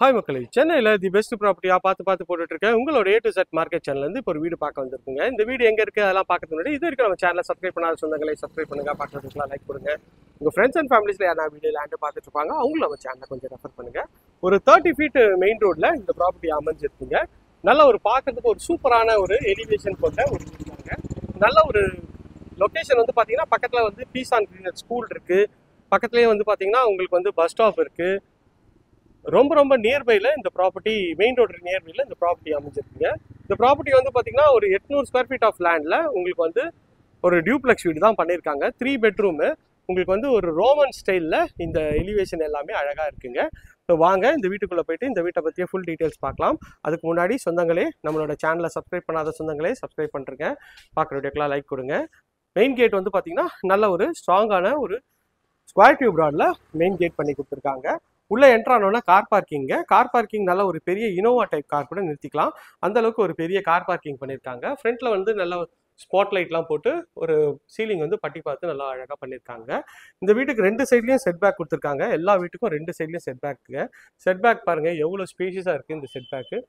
Hi மக்களே, சென்னையில் the best ப்ராப்பர்ட்டியாக பார்த்து போட்டுட்ருக்கேன். உங்களோட A to Z மார்க்கெட் சேனல்லேருந்து இப்போ ஒரு வீடு பார்க்க வந்திருக்குங்க. இந்த வீடு எங்கே இருக்குது அதெல்லாம் பார்க்கறதுக்கு முன்னாடி இது வரைக்கும் நம்ம சேனலை சப்ஸ்கிரைப் பண்ணாத சொந்தங்களை சப்ஸ்கிரைப் பண்ணுங்கள், பார்க்குறதுக்குலாம் லைக் கொடுங்க. உங்கள் ஃப்ரெண்ட்ஸ் அண்ட் ஃபேமிலிஸில் யாரா வீடியோ லேண்டு பார்த்துட்டு இருப்பாங்க, அவங்களும் நம்ம சேனலை கொஞ்சம் ரெஃபர் பண்ணுங்கள். ஒரு 30 ஃபீட் மெயின் ரோட்டில் இந்த ப்ராப்பர்ட்டி அமைஞ்சிருக்குங்க. நல்ல ஒரு பார்க்கறதுக்கு ஒரு சூப்பரான ஒரு எலிவேஷன் கொண்ட ஒரு வீடு தாங்க. நல்ல ஒரு லொக்கேஷன் வந்து பார்த்தீங்கன்னா பக்கத்தில் வந்து பீஸ் அண்ட் கிரீனர் ஸ்கூல் இருக்குது. பக்கத்துலேயே வந்து பார்த்தீங்கன்னா உங்களுக்கு வந்து பஸ் ஸ்டாப் இருக்குது. ரொம்ப நியர்பைல இந்த ப்ராப்பர்ட்டி, மெயின் ரோடு நியர்பைல இந்த ப்ராப்பர்ட்டி அமைஞ்சிருக்குங்க. இந்த ப்ராப்பர்ட்டி வந்து பார்த்தீங்கன்னா ஒரு 800 ஸ்கொயர் ஃபீட் ஆஃப் லேண்டில் உங்களுக்கு வந்து ஒரு டியூப்ளெக்ஸ் வீடு தான் பண்ணியிருக்காங்க. 3 பெட்ரூமு. உங்களுக்கு வந்து ஒரு ரோமன் ஸ்டைலில் இந்த எலிவேஷன் எல்லாமே அழகாக இருக்குங்க. ஸோ வாங்க இந்த வீட்டுக்குள்ளே போயிட்டு இந்த வீட்டை பற்றிய ஃபுல் டீட்டெயில்ஸ் பார்க்கலாம். அதுக்கு முன்னாடி சொந்தங்களே, நம்மளோட சேனலை சப்ஸ்கிரைப் பண்ணாத சொந்தங்களே சப்ஸ்கிரைப் பண்ணுறேங்க. பார்க்குற வீடியோக்கெலாம் லைக் கொடுங்க. மெயின் கேட் வந்து பார்த்தீங்கன்னா நல்ல ஒரு ஸ்ட்ராங்கான ஒரு ஸ்கொயர் டியூப் ராடில் மெயின் கேட் பண்ணி கொடுத்துருக்காங்க. உள்ளே என்ட்ரானோன்னா கார் பார்க்கிங்க. கார் பார்க்கிங் நல்ல ஒரு பெரிய இனோவா டைப் கார் கூட நிறுத்திக்கலாம், அந்த அளவுக்கு ஒரு பெரிய கார் பார்க்கிங் பண்ணியிருக்காங்க. ஃப்ரண்ட்டில் வந்து நல்ல ஸ்பாட் லைட்லாம் போட்டு ஒரு சீலிங் வந்து பட்டி பார்த்து நல்லா அழகாக பண்ணியிருக்காங்க. இந்த வீட்டுக்கு 2 சைட்லேயும் செட் பேக் கொடுத்துருக்காங்க. எல்லா வீட்டுக்கும் 2 சைட்லேயும் செட் பேக்குங்க. செட் பேக் பாருங்கள் எவ்வளோ ஸ்பேஷியஸாக இருக்குது. இந்த செட் பேக்கு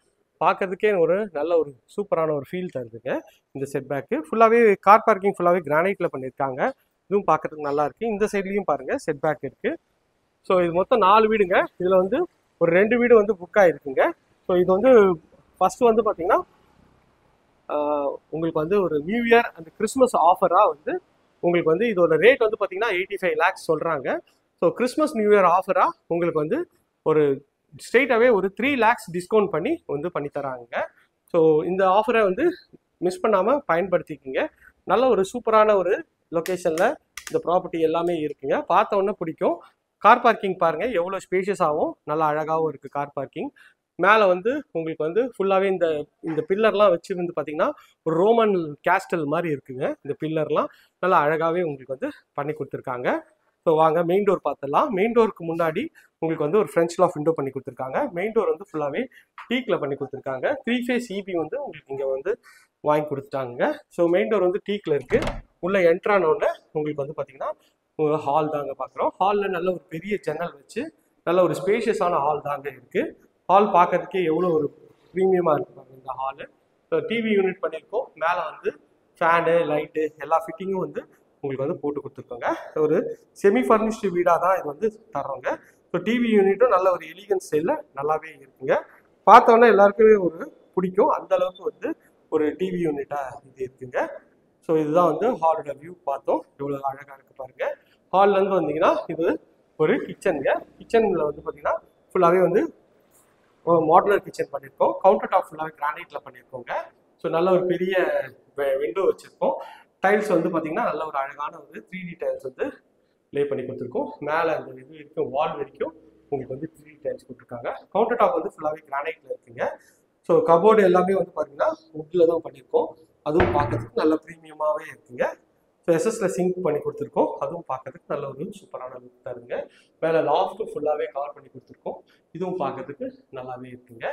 பார்க்கறதுக்கே ஒரு நல்ல ஒரு சூப்பரான ஒரு ஃபீல் தருதுங்க. இந்த செட் பேக்கு ஃபுல்லாகவே கார் பார்க்கிங் ஃபுல்லாகவே கிரானைட்டில் பண்ணியிருக்காங்க. இதுவும் பார்க்கறதுக்கு நல்லா இருக்குது. இந்த சைட்லேயும் பாருங்கள் செட் பேக் இருக்குது. ஸோ இது மொத்தம் 4 வீடுங்க. இதில் வந்து ஒரு 2 வீடு வந்து புக் ஆகிருக்குங்க. ஸோ இது வந்து ஃபஸ்ட்டு வந்து பார்த்தீங்கன்னா உங்களுக்கு வந்து ஒரு நியூ இயர் அந்த கிறிஸ்மஸ் ஆஃபராக வந்து உங்களுக்கு வந்து இதோட ரேட் வந்து பார்த்தீங்கன்னா 85 lakhs சொல்கிறாங்க. ஸோ கிறிஸ்மஸ் நியூ இயர் ஆஃபராக உங்களுக்கு வந்து ஒரு ஸ்ட்ரெயிட்டாகவே ஒரு 3 lakhs டிஸ்கவுண்ட் பண்ணி வந்து பண்ணித்தராங்க. ஸோ இந்த ஆஃபரை வந்து மிஸ் பண்ணாமல் பயன்படுத்திக்கிங்க. நல்ல ஒரு சூப்பரான ஒரு லொக்கேஷனில் இந்த ப்ராப்பர்ட்டி எல்லாமே இருக்குங்க. பார்த்த உடனே பிடிக்கும். கார் பார்க்கிங் பாருங்கள் எவ்வளோ ஸ்பேஷியஸாகவும் நல்லா அழகாகவும் இருக்குது கார் பார்க்கிங். மேலே வந்து உங்களுக்கு வந்து ஃபுல்லாகவே இந்த பில்லர்லாம் வச்சு வந்து பார்த்தீங்கன்னா ஒரு ரோமன் கேஸ்டல் மாதிரி இருக்குங்க. இந்த பில்லர்லாம் நல்லா அழகாகவே உங்களுக்கு வந்து பண்ணி கொடுத்துருக்காங்க. ஸோ வாங்க மெயின் டோர் பார்த்துடலாம். மெயின் டோருக்கு முன்னாடி உங்களுக்கு வந்து ஒரு ஃப்ரெஞ்ச் லாஃப்ட் விண்டோ பண்ணி கொடுத்துருக்காங்க. மெயின் டோர் வந்து ஃபுல்லாகவே டீக்கில் பண்ணி கொடுத்துருக்காங்க. 3 phase EB வந்து உங்களுக்கு இங்கே வந்து வாங்கி கொடுத்துட்டாங்க. ஸோ மெயின் டோர் வந்து டீக்கில் இருக்குது. உள்ளே என்ட்ரானோட உங்களுக்கு வந்து பார்த்தீங்கன்னா ஹால் தாங்க பார்க்குறோம். ஹாலில் நல்ல ஒரு பெரிய ஜன்னல் வச்சு நல்ல ஒரு ஸ்பேஷியஸான ஹால் தாங்க இருக்குது. ஹால் பார்க்கறதுக்கே எவ்வளோ ஒரு ப்ரீமியமாக இருக்குது இந்த ஹாலு. ஸோ டிவி யூனிட் பண்ணியிருக்கோம். மேலே வந்து ஃபேனு லைட்டு எல்லா ஃபிட்டிங்கும் வந்து உங்களுக்கு வந்து போட்டு கொடுத்துருக்கோங்க. ஒரு செமி ஃபர்னிஷ்டு வீடாக தான் இது வந்து தர்றோங்க. ஸோ டிவி யூனிட்டும் நல்ல ஒரு எலிகன்ஸ் ஸ்டைலில் நல்லாவே இருக்குங்க. பார்த்தோன்னே எல்லாருக்குமே ஒரு பிடிக்கும். அந்த அளவுக்கு வந்து ஒரு டிவி யூனிட்டாக இது இருக்குங்க. ஸோ இதுதான் வந்து ஹாலோட வியூ பார்த்தோம். எவ்வளோ அழகாக இருக்குது பாருங்கள். ஹால்லேருந்து வந்தீங்கன்னா இது ஒரு கிச்சனுங்க. கிச்சனில் வந்து பார்த்தீங்கன்னா ஃபுல்லாகவே வந்து மாடுலர் கிச்சன் பண்ணியிருக்கோம். கவுண்டர் டாப் ஃபுல்லாகவே கிரானைட்டில் பண்ணியிருக்கோங்க. ஸோ நல்ல ஒரு பெரிய விண்டோ வச்சுருக்கோம். டைல்ஸ் வந்து பார்த்தீங்கன்னா நல்ல ஒரு அழகான ஒரு 3D டைல்ஸ் வந்து லே பண்ணி கொடுத்துருக்கோம். மேலே அந்த இது வரைக்கும் வால் வரைக்கும் உங்களுக்கு வந்து 3D டைல்ஸ் கொடுத்துருக்காங்க. கவுண்டர் டாப் வந்து ஃபுல்லாகவே கிரானைட்டில் இருக்குங்க. ஸோ கபோர்டு எல்லாமே வந்து பார்த்தீங்கன்னா வுட்டில் தான் பண்ணியிருக்கோம். அதுவும் பார்க்கறதுக்கு நல்ல ப்ரீமியமாகவே இருக்குங்க. ஸோ எஸ்எஸ்ல சிங்க் பண்ணி கொடுத்துருக்கோம். அதுவும் பார்க்கறதுக்கு நல்ல ஒரு சூப்பரான லுக் தருங்க. மேலே லாஃப்ட்டும் ஃபுல்லாகவே கவர் பண்ணி கொடுத்துருக்கோம். இதுவும் பார்க்கறதுக்கு நல்லாவே இருக்குங்க.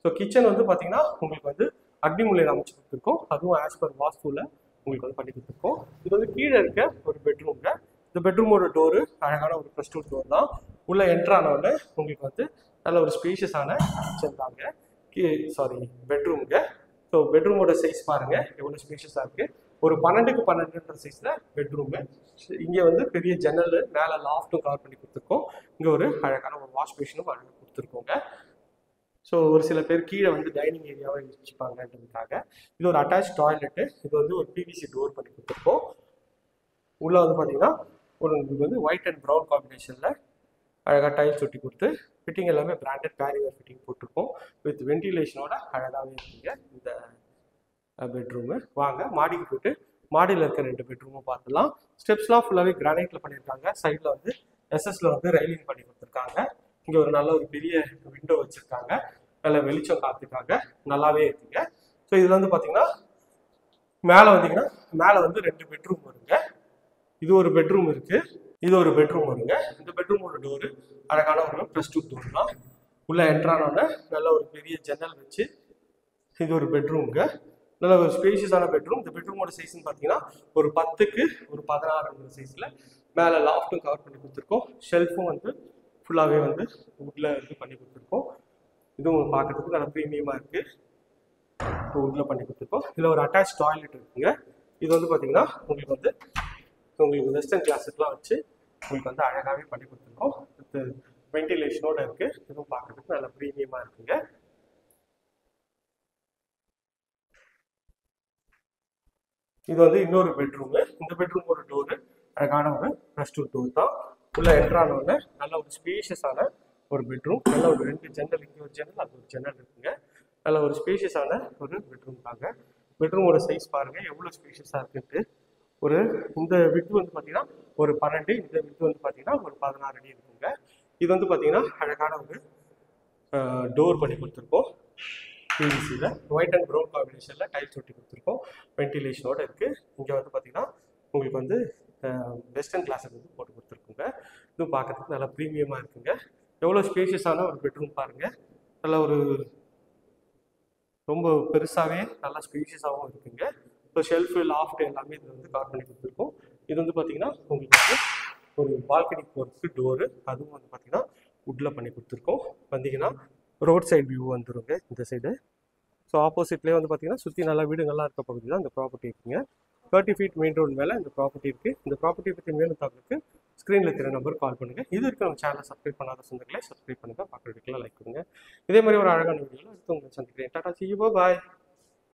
ஸோ கிச்சன் வந்து பார்த்தீங்கன்னா உங்களுக்கு வந்து அக்னி மூலையில் அமைச்சு கொடுத்துருக்கோம். அதுவும் ஆஸ் பர் வாஸ்துவில் உங்களுக்கு வந்து பண்ணி கொடுத்துருக்கோம். இது வந்து கீழே இருக்க ஒரு பெட்ரூம்ங்க. இந்த பெட்ரூமோட டோரு அழகான ஒரு ப்ரெஸ் டோர் தான். உள்ளே என்ட்ரானோட உங்களுக்கு வந்து நல்ல ஒரு ஸ்பேஷியஸான கிச்சன் தாங்க. பெட்ரூம்ங்க. ஸோ பெட்ரூமோட சைஸ் பாருங்கள் எவ்வளோ ஸ்பேஷியஸாக இருக்குது. ஒரு 12க்கு 12 சைஸில் பெட்ரூமு. இங்கே வந்து பெரிய ஜன்னல், மேலே லாஃப்ட்டும் கவர் பண்ணி கொடுத்துருக்கோம். இங்கே ஒரு அழகான ஒரு வாஷ் பேஷனும் அழகாக கொடுத்துருக்கோங்க. ஸோ ஒரு சில பேர் கீழே வந்து டைனிங் ஏரியாவை வச்சுப்பாங்கன்றதுக்காக இது ஒரு அட்டாச் டாய்லெட்டு. இது வந்து ஒரு பிவிசி டோர் பண்ணி கொடுத்துருக்கோம். உள்ளே வந்து பார்த்தீங்கன்னா உங்களுக்கு வந்து ஒயிட் அண்ட் ப்ரௌன் காம்பினேஷனில் அழகாக டைல்ஸ் ஒட்டி கொடுத்து ஃபிட்டிங் எல்லாமே பிராண்டட் பேரியர் ஃபிட்டிங் போட்டிருக்கோம். வித் வென்டிலேஷனோட அழகாகவே இருக்குங்க இந்த பெட்ரூமு. வாங்க மாடிக்கு போய்ட்டு மாடியில் இருக்க 2 பெட்ரூமும் பார்த்துலாம். ஸ்டெப்ஸ்லாம் ஃபுல்லாகவே கிரானைட்டில் பண்ணியிருக்காங்க. சைடில் வந்து எஸ்எஸ்ல வந்து ரைலிங் பண்ணி கொடுத்துருக்காங்க. இங்கே ஒரு நல்ல ஒரு பெரிய விண்டோ வச்சுருக்காங்க. நல்ல வெளிச்சம் காத்துக்காக நல்லாவே இருக்குங்க. ஸோ இதில் வந்து பார்த்தீங்கன்னா மேலே வந்தீங்கன்னா மேலே வந்து 2 பெட்ரூம் வருங்க. இது ஒரு பெட்ரூம் இருக்குது, இது ஒரு பெட்ரூம் வருங்க. இந்த பெட்ரூமோட டோரு அழகான ஒரு ப்ளஸ் 2 டோர் தான். உள்ளே என்ட்ரானோட நல்ல ஒரு பெரிய ஜன்னல் வச்சு இது ஒரு பெட்ரூம்ங்க. நல்ல ஒரு ஸ்பேஷியஸான பெட்ரூம். இந்த பெட்ரூமோட சைஸ்ன்னு பார்த்தீங்கன்னா ஒரு 10க்கு ஒரு 16 சைஸில் மேலே லாஃப்ட்டும் கவர் பண்ணி கொடுத்துருக்கோம். ஷெல்ஃபும் வந்து ஃபுல்லாகவே வந்து வுட்டில் வந்து பண்ணி கொடுத்துருக்கோம். இதுவும் பார்க்கறதுக்கு நல்லா ப்ரீமியமாக இருக்குது. உள்ள பண்ணி கொடுத்துருக்கோம். இதில் ஒரு அட்டாச் டாய்லெட் இருக்குங்க. இது வந்து பார்த்தீங்கன்னா உங்களுக்கு வெஸ்டர்ன் கிளாஸுக்குலாம் வச்சு உங்களுக்கு வந்து அழகாகவே பண்ணி கொடுத்துருக்கோம். வித் வென்டிலேஷனோட இருக்குது. இதுவும் பார்க்கறதுக்கு நல்லா ப்ரீமியமாக இருக்குங்க. இது வந்து இன்னொரு பெட்ரூமு. இந்த பெட்ரூம் ஒரு டோரு, அழகான ஒரு ரெஸ்ட் டோர் தான். உள்ள என்ட்ரானோட நல்ல ஒரு ஸ்பேஷியஸான ஒரு பெட்ரூம். நல்ல ஒரு 2 ஜன்னல், இங்கே ஒரு ஜன்னல், அது ஒரு ஜன்னல் இருக்குங்க. நல்ல ஒரு ஸ்பேஷியஸான ஒரு பெட்ரூம் தாங்க. பெட்ரூமோட சைஸ் பாருங்க எவ்வளோ ஸ்பேஷியஸாக இருக்குன்ட்டு. இந்த வித்து வந்து பார்த்தீங்கன்னா ஒரு 12, இந்த வித்து வந்து பார்த்தீங்கன்னா ஒரு 16 அடி இருக்குங்க. இது வந்து பார்த்தீங்கன்னா அழகான ஒரு டோர் பண்ணி கொடுத்துருக்கோம். பிவிசியில் ஒயிட் அண்ட் ப்ரௌன் காம்பினேஷனில் டைல்ஸ் ஒட்டி கொடுத்துருக்கோம். வென்டிலேஷனோட இருக்குது. இங்கே வந்து பார்த்தீங்கன்னா உங்களுக்கு வந்து வெஸ்டர்ன் கிளாஸுக்கு வந்து போட்டு கொடுத்துருக்குங்க. இதுவும் பார்க்கறதுக்கு நல்லா ப்ரீமியமாக இருக்குங்க. எவ்வளோ ஸ்பேஷியஸான ஒரு பெட்ரூம் பாருங்கள். நல்ல ஒரு ரொம்ப பெருசாகவே நல்லா ஸ்பேஷியஸாகவும் இருக்குங்க. இப்போ ஷெல்ஃபு, லாஃப்ட் எல்லாமே இதில் வந்து கவர் பண்ணி கொடுத்துருக்கோம். இது வந்து பார்த்தீங்கன்னா உங்களுக்கு வந்து ஒரு பால்கனி போகிறதுக்கு டோரு, அதுவும் வந்து பார்த்தீங்கன்னா வுட்டில் பண்ணி கொடுத்துருக்கோம். வந்தீங்கன்னா ரோட் சைடு வியூ வந்துருங்க இந்த சைடு. ஸோ ஆப்போசிட்லேயே வந்து பார்த்தீங்கன்னா சுற்றி நல்லா வீடுங்கள்லாம் இருக்க பகுதி தான் இந்த ப்ராப்பர்ட்டி இருக்குங்க. 30 ஃபீட் மெயின் ரோடு மேலே இந்த ப்ராப்பர்ட்டி இருக்குது. இந்த ப்ராப்பர்ட்டி பற்றி மேலும் தகவலுக்கு ஸ்க்ரீனில் தெரிய நம்பர் கால் பண்ணுங்கள். இது வரைக்கும் நம்ம சேனலை சப்ஸ்கிரைப் பண்ணாத சொந்தங்களே சப்ஸ்கிரைப் பண்ணுங்கள், பார்க்குற வீட்டில் லைக் பண்ணுங்கள். இதே மாதிரி ஒரு அழகான வீடியோவில் அடுத்து உங்களை சந்திக்கிறேன். Tata, see you, bye.